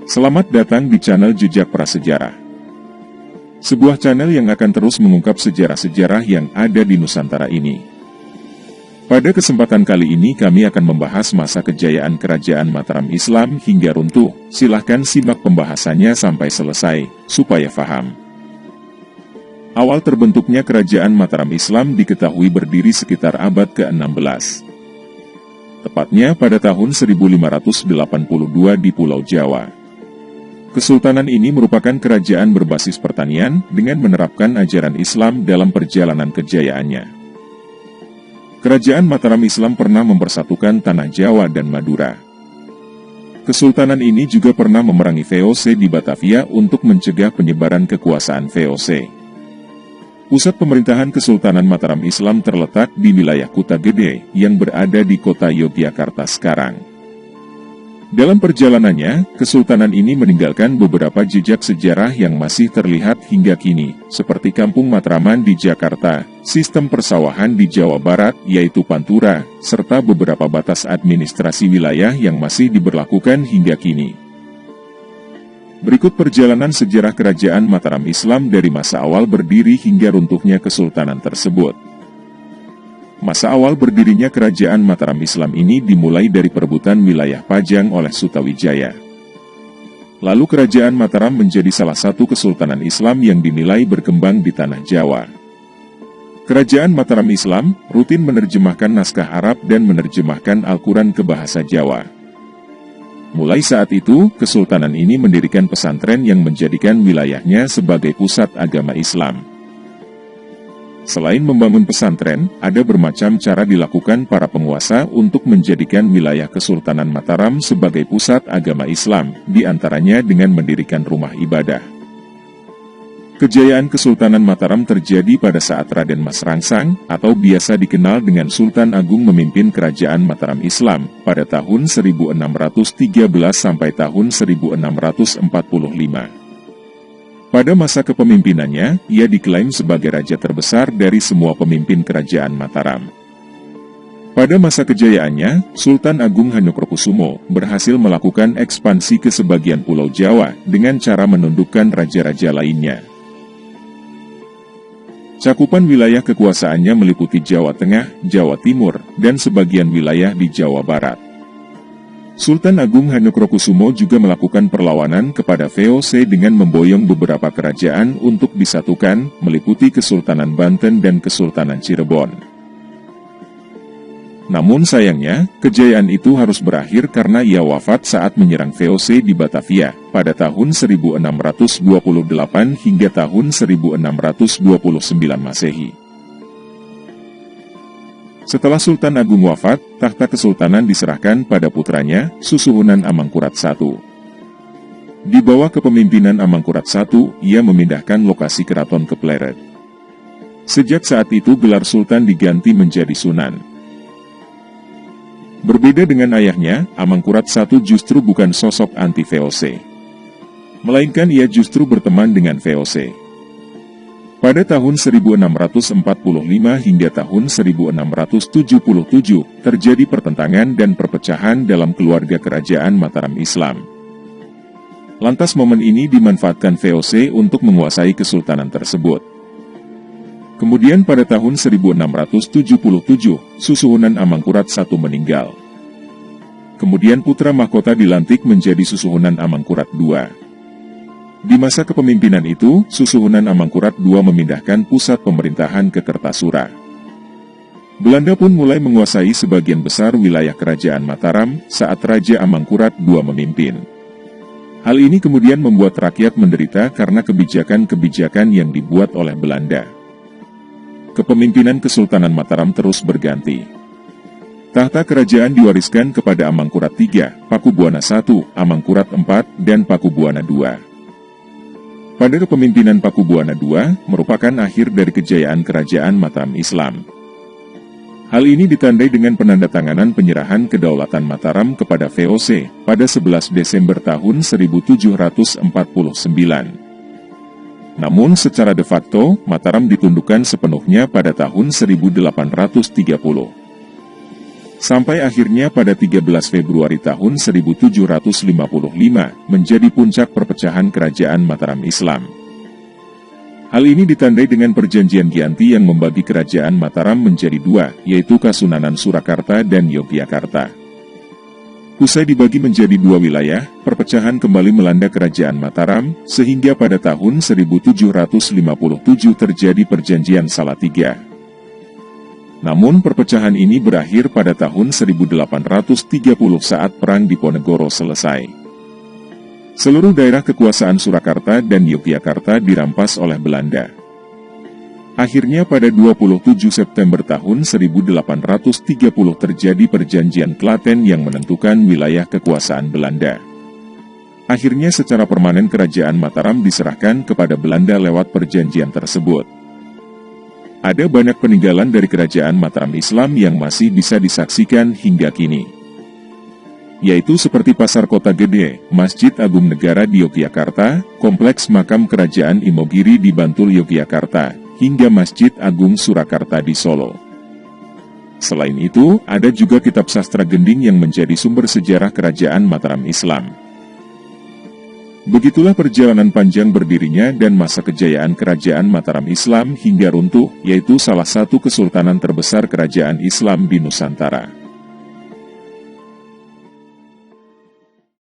Selamat datang di channel Jejak Prasejarah. Sebuah channel yang akan terus mengungkap sejarah-sejarah yang ada di Nusantara ini. Pada kesempatan kali ini kami akan membahas masa kejayaan Kerajaan Mataram Islam hingga runtuh. Silahkan simak pembahasannya sampai selesai, supaya paham. Awal terbentuknya Kerajaan Mataram Islam diketahui berdiri sekitar abad ke-16. Tepatnya pada tahun 1582 di Pulau Jawa. Kesultanan ini merupakan kerajaan berbasis pertanian dengan menerapkan ajaran Islam dalam perjalanan kejayaannya. Kerajaan Mataram Islam pernah mempersatukan tanah Jawa dan Madura. Kesultanan ini juga pernah memerangi VOC di Batavia untuk mencegah penyebaran kekuasaan VOC. Pusat pemerintahan Kesultanan Mataram Islam terletak di wilayah Kuta Gede yang berada di kota Yogyakarta sekarang. Dalam perjalanannya, Kesultanan ini meninggalkan beberapa jejak sejarah yang masih terlihat hingga kini, seperti Kampung Matraman di Jakarta, sistem persawahan di Jawa Barat yaitu Pantura, serta beberapa batas administrasi wilayah yang masih diberlakukan hingga kini. Berikut perjalanan sejarah Kerajaan Mataram Islam dari masa awal berdiri hingga runtuhnya kesultanan tersebut. Masa awal berdirinya Kerajaan Mataram Islam ini dimulai dari perebutan wilayah Pajang oleh Sutawijaya. Lalu Kerajaan Mataram menjadi salah satu kesultanan Islam yang dinilai berkembang di tanah Jawa. Kerajaan Mataram Islam rutin menerjemahkan naskah Arab dan menerjemahkan Al-Quran ke bahasa Jawa. Mulai saat itu, kesultanan ini mendirikan pesantren yang menjadikan wilayahnya sebagai pusat agama Islam. Selain membangun pesantren, ada bermacam cara dilakukan para penguasa untuk menjadikan wilayah Kesultanan Mataram sebagai pusat agama Islam, di antaranya dengan mendirikan rumah ibadah. Kejayaan Kesultanan Mataram terjadi pada saat Raden Mas Rangsang, atau biasa dikenal dengan Sultan Agung memimpin Kerajaan Mataram Islam, pada tahun 1613 sampai tahun 1645. Pada masa kepemimpinannya, ia diklaim sebagai raja terbesar dari semua pemimpin Kerajaan Mataram. Pada masa kejayaannya, Sultan Agung Hanyokrokhusumo berhasil melakukan ekspansi ke sebagian Pulau Jawa dengan cara menundukkan raja-raja lainnya. Cakupan wilayah kekuasaannya meliputi Jawa Tengah, Jawa Timur, dan sebagian wilayah di Jawa Barat. Sultan Agung Hanyokrokhusumo juga melakukan perlawanan kepada VOC dengan memboyong beberapa kerajaan untuk disatukan, meliputi Kesultanan Banten dan Kesultanan Cirebon. Namun sayangnya, kejayaan itu harus berakhir karena ia wafat saat menyerang VOC di Batavia, pada tahun 1628 hingga tahun 1629 Masehi. Setelah Sultan Agung wafat, tahta kesultanan diserahkan pada putranya, Susuhunan Amangkurat I. Di bawah kepemimpinan Amangkurat I, ia memindahkan lokasi keraton ke Pleret. Sejak saat itu gelar Sultan diganti menjadi Sunan. Berbeda dengan ayahnya, Amangkurat I justru bukan sosok anti-VOC. Melainkan ia justru berteman dengan VOC. Pada tahun 1645 hingga tahun 1677, terjadi pertentangan dan perpecahan dalam keluarga Kerajaan Mataram Islam. Lantas momen ini dimanfaatkan VOC untuk menguasai kesultanan tersebut. Kemudian pada tahun 1677, Susuhunan Amangkurat I meninggal. Kemudian putra mahkota dilantik menjadi Susuhunan Amangkurat II. Di masa kepemimpinan itu, Susuhunan Amangkurat II memindahkan pusat pemerintahan ke Kertasura. Belanda pun mulai menguasai sebagian besar wilayah Kerajaan Mataram saat Raja Amangkurat II memimpin. Hal ini kemudian membuat rakyat menderita karena kebijakan-kebijakan yang dibuat oleh Belanda. Kepemimpinan Kesultanan Mataram terus berganti. Tahta kerajaan diwariskan kepada Amangkurat III, Pakubuwana I, Amangkurat IV, dan Pakubuwana II. Pada kepemimpinan Pakubuwana II, merupakan akhir dari kejayaan Kerajaan Mataram Islam. Hal ini ditandai dengan penandatanganan penyerahan kedaulatan Mataram kepada VOC pada 11 Desember tahun 1749. Namun secara de facto, Mataram ditundukkan sepenuhnya pada tahun 1830. Sampai akhirnya pada 13 Februari tahun 1755 menjadi puncak perpecahan kerajaan Mataram Islam. Hal ini ditandai dengan perjanjian Giyanti yang membagi kerajaan Mataram menjadi dua, yaitu Kasunanan Surakarta dan Yogyakarta. Usai dibagi menjadi dua wilayah, perpecahan kembali melanda kerajaan Mataram, sehingga pada tahun 1757 terjadi perjanjian Salatiga. Namun perpecahan ini berakhir pada tahun 1830 saat Perang Diponegoro selesai. Seluruh daerah kekuasaan Surakarta dan Yogyakarta dirampas oleh Belanda. Akhirnya pada 27 September tahun 1830 terjadi perjanjian Klaten yang menentukan wilayah kekuasaan Belanda. Akhirnya secara permanen kerajaan Mataram diserahkan kepada Belanda lewat perjanjian tersebut. Ada banyak peninggalan dari kerajaan Mataram Islam yang masih bisa disaksikan hingga kini, yaitu seperti Pasar Kota Gede, Masjid Agung Negara di Yogyakarta, Kompleks Makam Kerajaan Imogiri di Bantul Yogyakarta, hingga Masjid Agung Surakarta di Solo. Selain itu, ada juga kitab sastra Gending yang menjadi sumber sejarah kerajaan Mataram Islam. Begitulah perjalanan panjang berdirinya dan masa kejayaan kerajaan Mataram Islam hingga runtuh, yaitu salah satu kesultanan terbesar kerajaan Islam di Nusantara.